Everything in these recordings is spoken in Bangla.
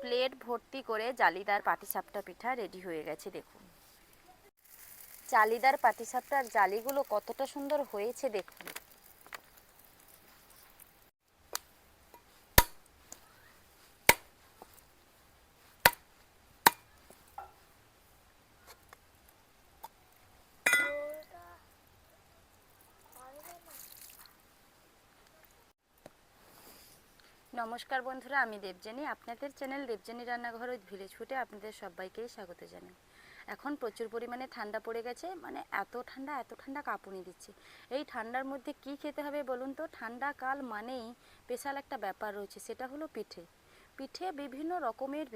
প্লেট ভর্তি করে জালিদার পাটিসাপটা পিঠা রেডি হয়ে গেছে। দেখুন জালিদার পাটিসাপটার জালিগুলো কতটা সুন্দর হয়েছে দেখুন। নমস্কার বন্ধুরা, আমি দেবজানি। আপনাদের চ্যানেল দেবজানি রান্নাঘর উইথ ভিলেজ ফুডে আপনাদের সবাইকেই স্বাগত জানাই। এখন প্রচুর পরিমাণে ঠান্ডা পড়ে গেছে, মানে এত ঠান্ডা কাঁপুনি দিচ্ছে। এই ঠান্ডার মধ্যে কি খেতে হবে বলুন তো? ঠান্ডা কাল মানেই স্পেশাল একটা ব্যাপার রয়েছে, সেটা হলো পিঠে। বিভিন্ন রকমের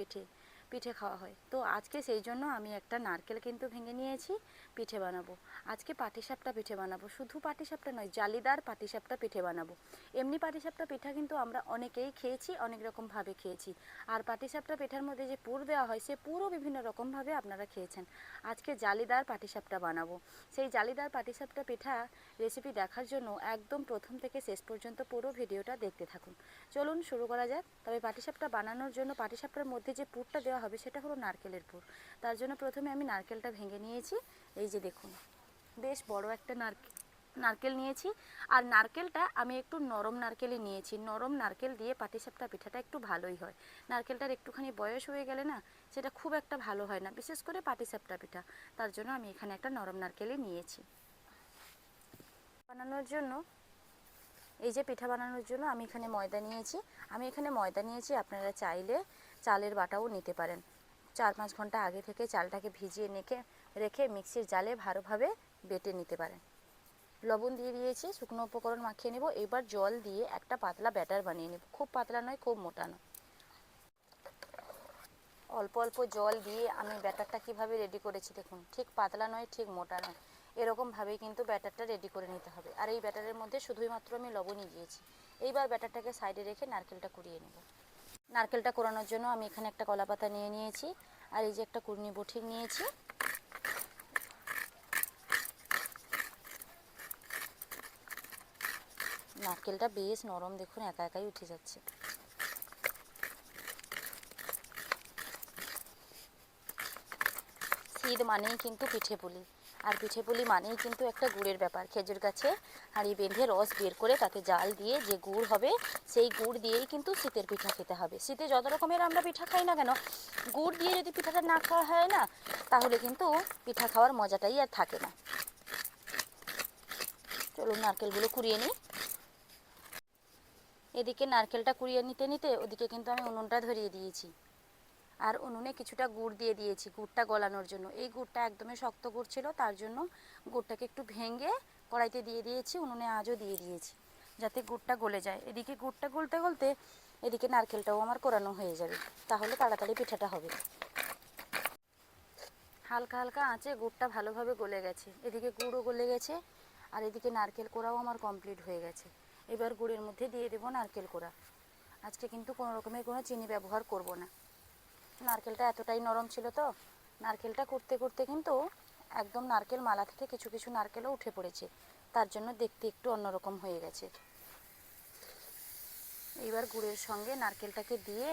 পিঠে খাওয়া হয়। তো আজকে সেই জন্য আমি একটা নারকেল কিন্তু ভেঙে নিয়েছি, পিঠে বানাবো। আজকে পাটিসাপটা পিঠে বানাবো। শুধু পাটিসাপটা নয়, জালিদার পাটিসাপটা পিঠে বানাবো। এমনি পাটিসাপটা পিঠা কিন্তু আমরা অনেকেই খেয়েছি, অনেক রকমভাবে খেয়েছি। আর পাটিসাপটা পিঠার মধ্যে যে পুর দেওয়া হয়, সে পুরও বিভিন্ন রকমভাবে আপনারা খেয়েছেন। আজকে জালিদার পাটিসাপটা বানাবো। সেই জালিদার পাটিসাপটা পিঠা রেসিপি দেখার জন্য একদম প্রথম থেকে শেষ পর্যন্ত পুরো ভিডিওটা দেখতে থাকুন। চলুন শুরু করা যাক। তবে পাটিসাপটা বানানোর জন্য পাটিসাপটার মধ্যে যে পুরটা দেওয়া হবে সেটা হলো নারকেলের পুর। তার জন্য প্রথমে আমি নারকেলটা ভেঙে নিয়েছি। এই যে দেখুন, বেশ বড় একটা নারকেল নিয়েছি। আর নারকেলটা আমি একটু নরম নারকেলই নিয়েছি। নরম নারকেল দিয়ে পাটিসাপটা পিঠাটা একটু ভালোই হয়। নারকেলটার একটুখানি বয়স হয়ে গেলে না, সেটা খুব একটা ভালো হয় না, বিশেষ করে পাটিসাপটা পিঠা। তার জন্য আমি এখানে একটা নরম নারকেলই নিয়েছি। বানানোর জন্য পিঠা বানানোর জন্য আমি এখানে ময়দা নিয়েছি। আপনারা চাইলে চালের বাটাও নিতে পারেন। 4-5 ঘন্টা আগে থেকে চালটাকে ভিজিয়ে রেখে মিক্সির জালে ভালোভাবে বেটে নিতে পারেন। লবণ দিয়ে দিয়েছি, শুকনো উপকরণ মাখিয়ে নেব। এবার জল দিয়ে একটা পাতলা ব্যাটার বানিয়ে নেব। খুব পাতলা নয়, খুব মোটা নয়। অল্প অল্প জল দিয়ে আমি ব্যাটারটা কিভাবে রেডি করেছি দেখুন। ঠিক পাতলা নয়, ঠিক মোটা নয়, এরকমভাবেই কিন্তু ব্যাটারটা রেডি করে নিতে হবে। আর এই ব্যাটারের মধ্যে শুধুই মাত্র আমি লবণই দিয়েছি। এইবার ব্যাটারটাকে সাইডে রেখে নারকেলটা কুড়িয়ে নেব। নারকেলটা কোরানোর জন্য আমি এখানে একটা কলা পাতা নিয়েছি। আর এই যে একটা কুড়নি বটি নিয়েছি। নারকেলটা বেশ নরম, দেখুন একা একাই উঠে যাচ্ছে। শীত মানেই কিন্তু পিঠে পুলি, আর পিঠে পুলি মানেই কিন্তু একটা গুড়ের ব্যাপার। খেজুর গাছে হাঁড়ি বেঁধে রস বের করে তাতে জাল দিয়ে যে গুড় হবে, সেই গুড় দিয়েই কিন্তু শীতের পিঠা খেতে হবে। শীতে যত রকমের আমরা পিঠা খাই না কেন, গুড় দিয়ে যদি পিঠাটা না খাওয়া হয় না, তাহলে কিন্তু পিঠা খাওয়ার মজাটাই আর থাকে না। চলুন নারকেলগুলো কুড়িয়ে নিই। এদিকে নারকেলটা কুড়িয়ে নিতে নিতে ওদিকে কিন্তু আমি উনুনটা ধরিয়ে দিয়েছি। আর উনুনে কিছুটা গুড় দিয়ে দিয়েছি, গুড়টা গলানোর জন্য। এই গুড়টা একদমই শক্ত গুড় ছিল, তার জন্য গুড়টাকে একটু ভেঙে কড়াইতে দিয়ে দিয়েছি, উনুনে আজও দিয়ে দিয়েছি, যাতে গুড়টা গলে যায়। এদিকে গুড়টা গলতে গলতে এদিকে নারকেলটাও আমার কোরানো হয়ে যাবে, তাহলে তাড়াতাড়ি পিঠাটা হবে। হালকা হালকা আঁচে গুড়টা ভালোভাবে গলে গেছে। এদিকে গুড়ও গলে গেছে, আর এদিকে নারকেল কোড়াও আমার কমপ্লিট হয়ে গেছে। এবার গুড়ের মধ্যে দিয়ে দেবো নারকেল কোড়া। আজকে কিন্তু কোনো রকমের কোনো চিনি ব্যবহার করব না। নারকেলটা এতটাই নরম ছিল, তো নারকেলটা করতে করতে কিন্তু একদম নারকেল মালা থেকে কিছু কিছু নারকেলও উঠে পড়েছে, তার জন্য দেখতে একটু অন্যরকম হয়ে গেছে। এইবার গুড়ের সঙ্গে নারকেলটাকে দিয়ে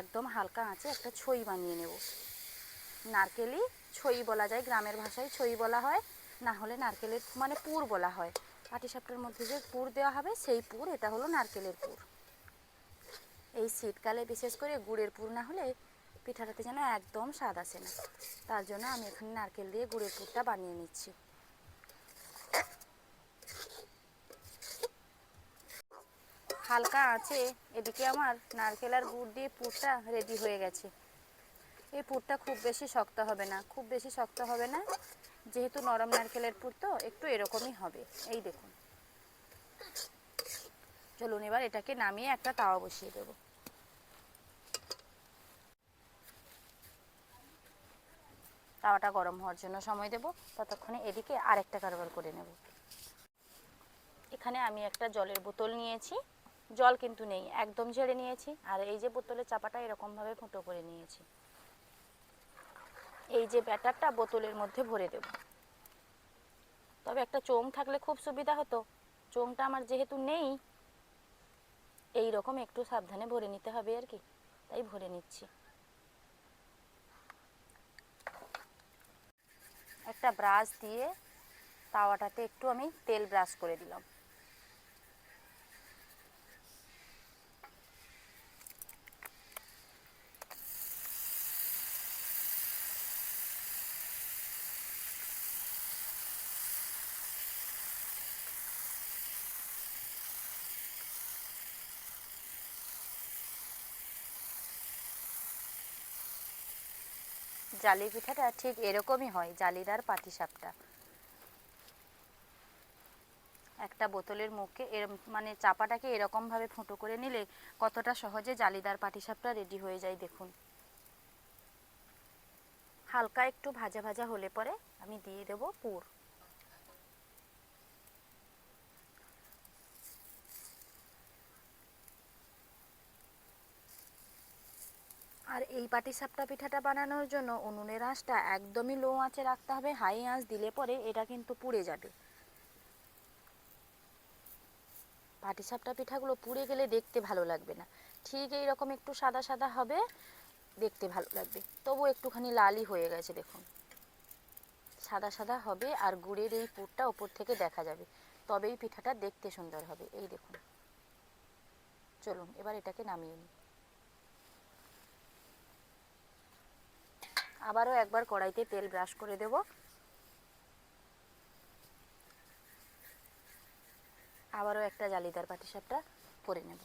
একদম হালকা আঁচে একটা ছই বানিয়ে নেব। নারকেলই ছই বলা যায়, গ্রামের ভাষায় ছই বলা হয়, না হলে নারকেলের মানে পুর বলা হয়। পাটিসাপটার মধ্যে যে পুর দেওয়া হবে সেই পুর, এটা হলো নারকেলের পুর। এই শীতকালে বিশেষ করে গুড়ের পুর না হলে পিঠাটাতে যেন একদম স্বাদ আসে না। তার জন্য আমি এখানে নারকেল দিয়ে গুড়ের পুরটা বানিয়ে নিচ্ছি। হালকা আঁচে এদিকে আমার নারকেল আর গুড় দিয়ে পুরটা রেডি হয়ে গেছে। এই পুরটা খুব বেশি শক্ত হবে না, যেহেতু নরম নারকেলের পুর, তো একটু এরকমই হবে। এই দেখুন। চলুন এবার এটাকে নামিয়ে একটা তাওয়া বসিয়ে দেবো। তাওয়াটা গরম হওয়ার জন্য সময় দেব, ততক্ষণে এদিকে আরেকটা কারবার করে নেব। এখানে আমি একটা জলের বোতল নিয়েছি। জল কিন্তু নেই, একদম ঝেড়ে নিয়েছি। আর এই যে বোতলের চাপাটা এরকমভাবে ফুটো করে নিয়েছি। এই যে ব্যাটারটা বোতলের মধ্যে ভরে দেব। তবে একটা চোং থাকলে খুব সুবিধা হতো, চোংটা আমার যেহেতু নেই, এই রকম একটু সাবধানে ভরে নিতে হবে আর কি, তাই ভরে নিচ্ছি। একটা ব্রাশ দিয়ে তাওয়াটাতে একটু আমি তেল ব্রাশ করে দিলাম। জালি পিঠাটা ঠিক এরকমই হয়, জালিদার পাটিসাপটা। একটা বোতলের মুখে মানে চাপাটাকে এরকমভাবে ফুটো করে নিলে কতটা সহজে জালিদার পাটিসাপটা রেডি হয়ে যায় দেখুন। হালকা একটু ভাজা ভাজা হলে পরে আমি দিয়ে দেব পুর। আর এই পাটিসাপটা পিঠাটা বানানোর জন্য উনুনের আঁচটা একদমই লো আঁচে রাখতে হবে, হাই আঁচ দিলে পরে এটা কিন্তু পুড়ে যাবে। পাটিসাপটা পিঠাগুলো পুড়ে গেলে দেখতে ভালো লাগবে না, ঠিক এইরকম একটু সাদা সাদা হবে, দেখতে ভালো লাগবে। তবু একটুখানি লালই হয়ে গেছে দেখুন, সাদা সাদা হবে আর গুড়ের এই পুরটা ওপর থেকে দেখা যাবে, তবেই পিঠাটা দেখতে সুন্দর হবে। এই দেখুন, চলুন এবার এটাকে নামিয়ে নিই। আবারও একবার কড়াইতে তেল ব্রাশ করে দেব। আবারও একটা জালিদার পাটিসাপটা করে নেব।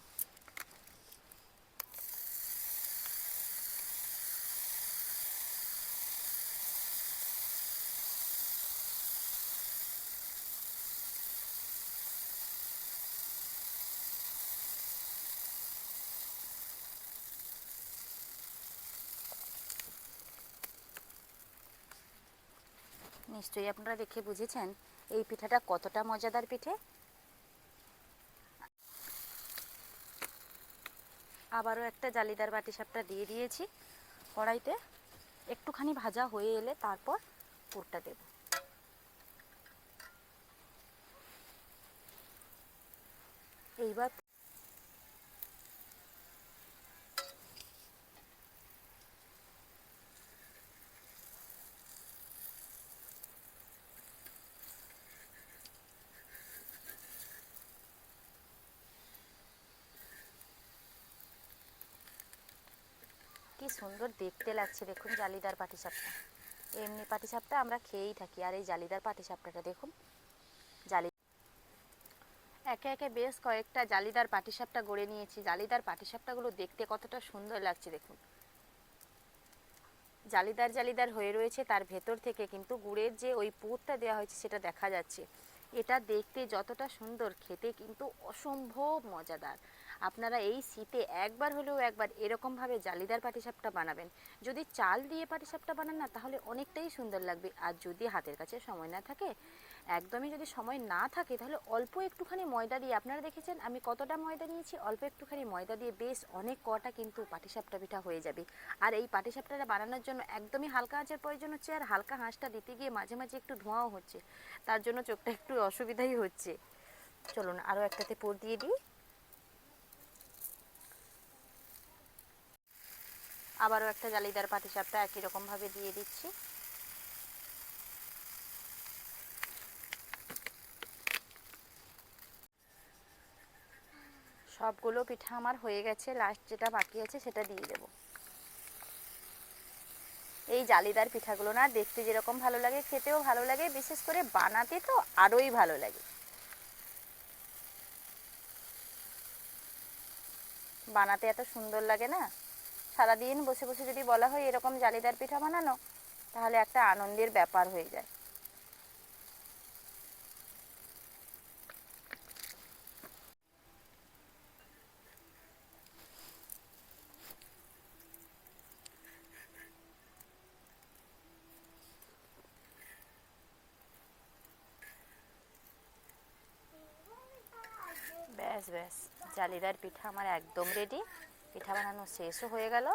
নিশ্চয়ই আপনারা দেখে বুঝেছেন এই পিঠাটা কতটা মজাদার পিঠে। আবারও একটা জালিদার পাটিসাপটা দিয়ে দিয়েছি কড়াইতে। একটুখানি ভাজা হয়ে এলে তারপর পুরটা দেব। এইবার কি সুন্দর দেখতে লাগছে দেখুন জালিদার পাটিসাপটা। এমনি পাটিসাপটা আমরা খেয়েই থাকি, আর এই জালিদার পাটিসাপটাটা দেখুন। জালি একে একে বেশ কয়েকটা জালিদার পাটিসাপটা গড়ে নিয়েছি। জালিদার পাটিসাপটাগুলো দেখতে কতটা সুন্দর লাগছে দেখুন। জালিদার জালিদার হয়ে রয়েছে, তার ভেতর থেকে কিন্তু গুড়ের যে ওই পুরটা দেওয়া হয়েছে সেটা দেখা যাচ্ছে। এটা দেখতে যতটা সুন্দর, খেতে কিন্তু অসম্ভব মজাদার। আপনারা এই শীতে একবার হলেও একবার এরকমভাবে জালিদার পাটিসাপটা বানাবেন। যদি চাল দিয়ে পাটিসাপটা বানান না, তাহলে অনেকটাই সুন্দর লাগবে। আর যদি হাতের কাছে সময় না থাকে, একদমই যদি সময় না থাকে, তাহলে অল্প একটুখানি ময়দা দিয়ে, আপনারা দেখেছেন আমি কতটা ময়দা নিয়েছি, অল্প একটুখানি ময়দা দিয়ে বেশ অনেক কটা কিন্তু পাটিসাপটা পিঠা হয়ে যাবে। আর এই পাটিসাপটাটা বানানোর জন্য একদমই হালকা আঁচের প্রয়োজন হচ্ছে, আর হালকা আঁচটা দিতে গিয়ে মাঝে মাঝে একটু ধোঁয়াও হচ্ছে, তার জন্য চোখটা একটু অসুবিধাই হচ্ছে। চলুন আরও একটাতে পুর দিয়ে দিই। আবারও একটা জালিদার পাটিসাপটা একই রকমভাবে দিয়ে দিচ্ছি। সবগুলো পিঠা আমার হয়ে গেছে, লাস্ট যেটা বাকি আছে সেটা দিয়ে দেব। এই জালিদার পিঠাগুলো না দেখতে যেরকম ভালো লাগে, খেতেও ভালো লাগে, বিশেষ করে বানাতে তো আরোই ভালো লাগে। বানাতে এত সুন্দর লাগে না, সারাদিন বসে বসে যদি বলা হয় এরকম জালিদার পিঠা বানানো, তাহলে একটা আনন্দের ব্যাপার হয়ে যায়। ব্যাস ব্যাস, জালিদার পিঠা আমার একদম রেডি। পিঠা বানানো শেষও হয়ে গেল।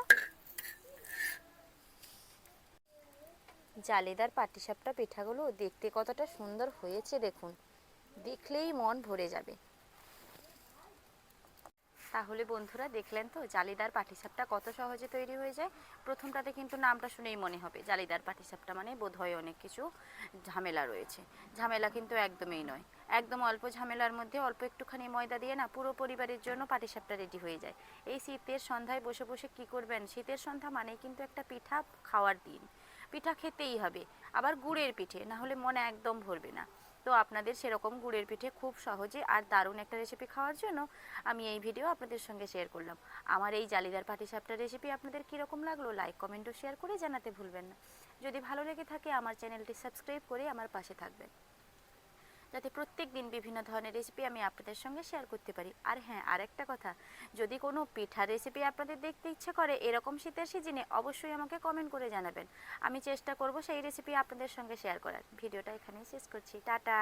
জালিদার পাটিসাপটা পিঠাগুলো দেখতে কতটা সুন্দর হয়েছে দেখুন, দেখলেই মন ভরে যাবে। তাহলে বন্ধুরা দেখলেন তো জালিদার পাটিসাপটা কত সহজে তৈরি হয়ে যায়। প্রথমটাতে কিন্তু নামটা শুনেই মনে হবে জালিদার পাটিসাপটা মানে বোধহয় অনেক কিছু ঝামেলা রয়েছে। ঝামেলা কিন্তু একদমই নয়, একদম অল্প ঝামেলার মধ্যে অল্প একটুখানি ময়দা দিয়ে না পুরো পরিবারের জন্য পাটিসাপটা রেডি হয়ে যায়। এই শীতের সন্ধ্যায় বসে বসে কি করবেন, শীতের সন্ধ্যা মানেই কিন্তু একটা পিঠা খাওয়ার দিন, পিঠা খেতেই হবে, আবার গুড়ের পিঠে, না হলে মনে একদম ভরবে না। তো আপনাদের সেরকম গুড়ের পিঠে খুব সহজে আর দারুণ একটা রেসিপি খাওয়ার জন্য আমি এই ভিডিও আপনাদের সঙ্গে শেয়ার করলাম। আমার এই জালিদার পাটিসাপটা রেসিপি আপনাদের কীরকম লাগলো লাইক কমেন্ট ও শেয়ার করে জানাতে ভুলবেন না। যদি ভালো লেগে থাকে আমার চ্যানেলটি সাবস্ক্রাইব করে আমার পাশে থাকবেন, যাতে প্রত্যেক দিন বিভিন্ন ধরনের রেসিপি আমি আপনাদের সঙ্গে শেয়ার করতে পারি। আর হ্যাঁ, আরেকটা কথা, যদি কোনো পিঠার রেসিপি আপনাদের দেখতে ইচ্ছে করে এরকম শীতের সিজনে, অবশ্যই আমাকে কমেন্ট করে জানাবেন। আমি চেষ্টা করব সেই রেসিপি আপনাদের সঙ্গে শেয়ার করার। ভিডিওটা এখানেই শেষ করছি, টাটা।